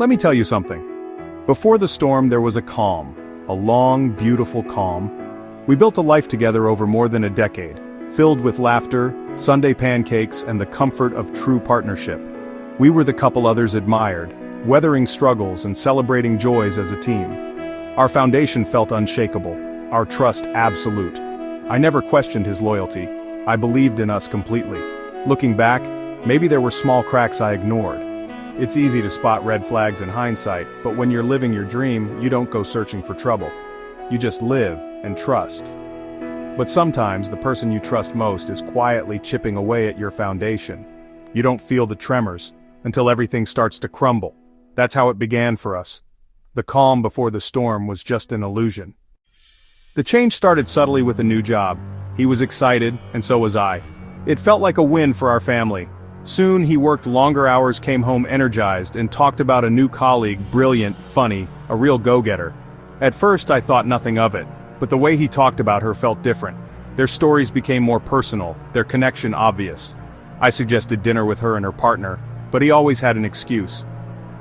Let me tell you something. Before the storm there was a calm, a long, beautiful calm. We built a life together over more than a decade, filled with laughter, Sunday pancakes, and the comfort of true partnership. We were the couple others admired, weathering struggles and celebrating joys as a team. Our foundation felt unshakable, our trust absolute. I never questioned his loyalty. I believed in us completely. Looking back, maybe there were small cracks I ignored. It's easy to spot red flags in hindsight, but when you're living your dream, you don't go searching for trouble. You just live and trust. But sometimes the person you trust most is quietly chipping away at your foundation. You don't feel the tremors until everything starts to crumble. That's how it began for us. The calm before the storm was just an illusion. The change started subtly with a new job. He was excited, and so was I. It felt like a win for our family. Soon he worked longer hours, came home energized, and talked about a new colleague, brilliant, funny, a real go-getter. At first I thought nothing of it, but the way he talked about her felt different. Their stories became more personal, their connection obvious. I suggested dinner with her and her partner, but he always had an excuse.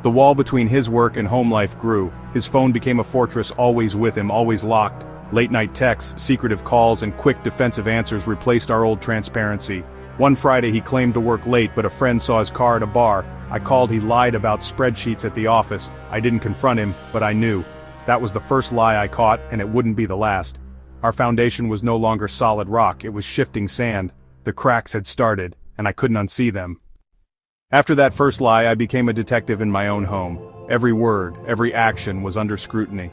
The wall between his work and home life grew. His phone became a fortress, always with him, always locked. Late-night texts, secretive calls, and quick defensive answers replaced our old transparency. One Friday he claimed to work late, but a friend saw his car at a bar. I called, he lied about spreadsheets at the office. I didn't confront him, but I knew. That was the first lie I caught, and it wouldn't be the last. Our foundation was no longer solid rock, it was shifting sand. The cracks had started, and I couldn't unsee them. After that first lie, I became a detective in my own home. Every word, every action was under scrutiny.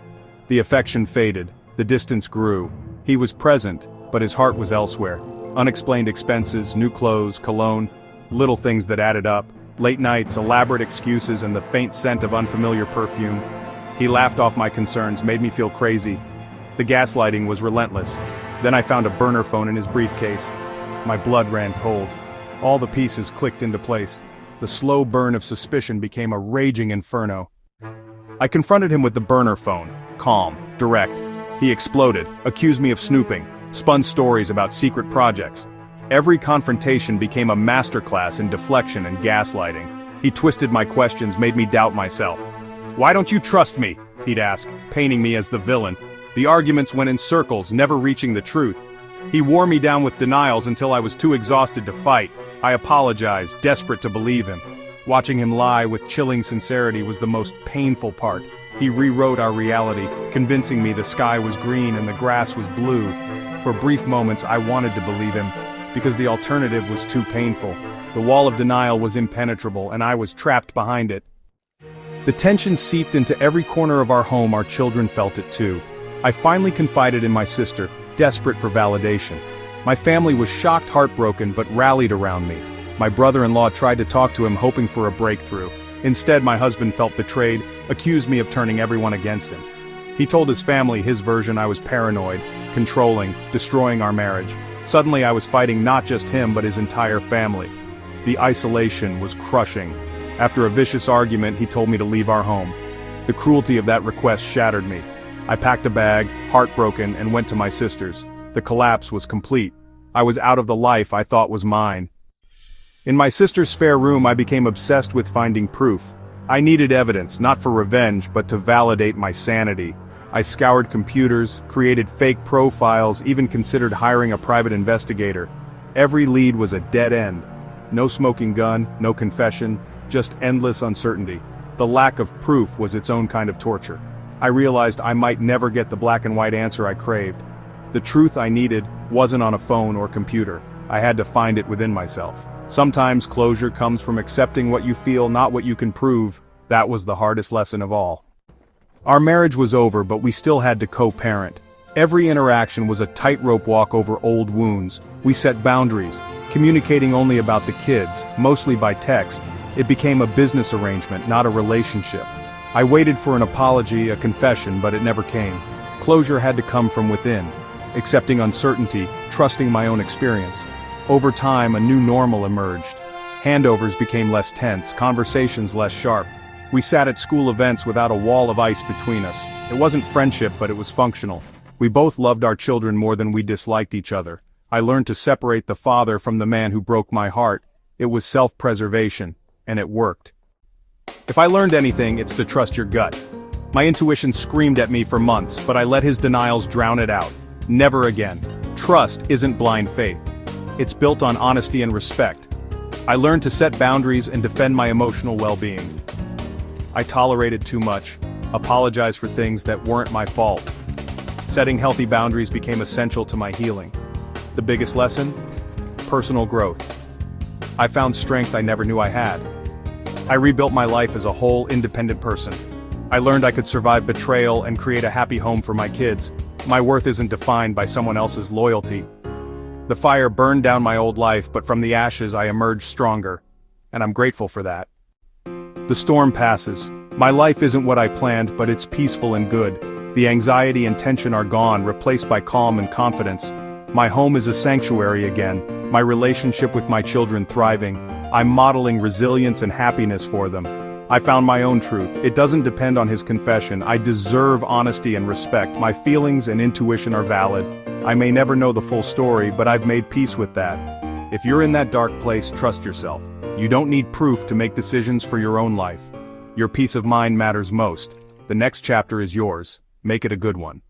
The affection faded, the distance grew. He was present, but his heart was elsewhere. Unexplained expenses, new clothes, cologne, little things that added up. Late nights, elaborate excuses, and the faint scent of unfamiliar perfume. He laughed off my concerns, made me feel crazy. The gaslighting was relentless. Then I found a burner phone in his briefcase. My blood ran cold. All the pieces clicked into place. The slow burn of suspicion became a raging inferno. I confronted him with the burner phone, calm, direct. He exploded, accused me of snooping, spun stories about secret projects. Every confrontation became a masterclass in deflection and gaslighting. He twisted my questions, made me doubt myself. "Why don't you trust me?" he'd ask, painting me as the villain. The arguments went in circles, never reaching the truth. He wore me down with denials until I was too exhausted to fight. I apologized, desperate to believe him. Watching him lie with chilling sincerity was the most painful part. He rewrote our reality, convincing me the sky was green and the grass was blue. For brief moments I wanted to believe him, because the alternative was too painful. The wall of denial was impenetrable, and I was trapped behind it. The tension seeped into every corner of our home. Our children felt it too. I finally confided in my sister, desperate for validation. My family was shocked, heartbroken, but rallied around me. My brother-in-law tried to talk to him, hoping for a breakthrough. Instead, my husband felt betrayed, accused me of turning everyone against him. He told his family his version. I was paranoid, controlling, destroying our marriage. Suddenly I was fighting not just him but his entire family. The isolation was crushing. After a vicious argument, he told me to leave our home. The cruelty of that request shattered me. I packed a bag, heartbroken, and went to my sister's. The collapse was complete. I was out of the life I thought was mine. In my sister's spare room, I became obsessed with finding proof. I needed evidence, not for revenge, but to validate my sanity. I scoured computers, created fake profiles, even considered hiring a private investigator. Every lead was a dead end. No smoking gun, no confession, just endless uncertainty. The lack of proof was its own kind of torture. I realized I might never get the black and white answer I craved. The truth I needed wasn't on a phone or computer. I had to find it within myself. Sometimes closure comes from accepting what you feel, not what you can prove. That was the hardest lesson of all. Our marriage was over, but we still had to co-parent. Every interaction was a tightrope walk over old wounds. We set boundaries, communicating only about the kids, mostly by text. It became a business arrangement, not a relationship. I waited for an apology, a confession, but it never came. Closure had to come from within. Accepting uncertainty, trusting my own experience. Over time, a new normal emerged. Handovers became less tense, conversations less sharp. We sat at school events without a wall of ice between us. It wasn't friendship, but it was functional. We both loved our children more than we disliked each other. I learned to separate the father from the man who broke my heart. It was self-preservation, and it worked. If I learned anything, it's to trust your gut. My intuition screamed at me for months, but I let his denials drown it out. Never again. Trust isn't blind faith. It's built on honesty and respect. I learned to set boundaries and defend my emotional well-being. I tolerated too much, apologized for things that weren't my fault. Setting healthy boundaries became essential to my healing. The biggest lesson? Personal growth. I found strength I never knew I had. I rebuilt my life as a whole, independent person. I learned I could survive betrayal and create a happy home for my kids. My worth isn't defined by someone else's loyalty. The fire burned down my old life, but from the ashes I emerged stronger. And I'm grateful for that. The storm passes. My life isn't what I planned, but it's peaceful and good. The anxiety and tension are gone, replaced by calm and confidence. My home is a sanctuary again, my relationship with my children thriving. I'm modeling resilience and happiness for them. I found my own truth. It doesn't depend on his confession. I deserve honesty and respect. My feelings and intuition are valid. I may never know the full story, but I've made peace with that. If you're in that dark place, trust yourself. You don't need proof to make decisions for your own life. Your peace of mind matters most. The next chapter is yours. Make it a good one.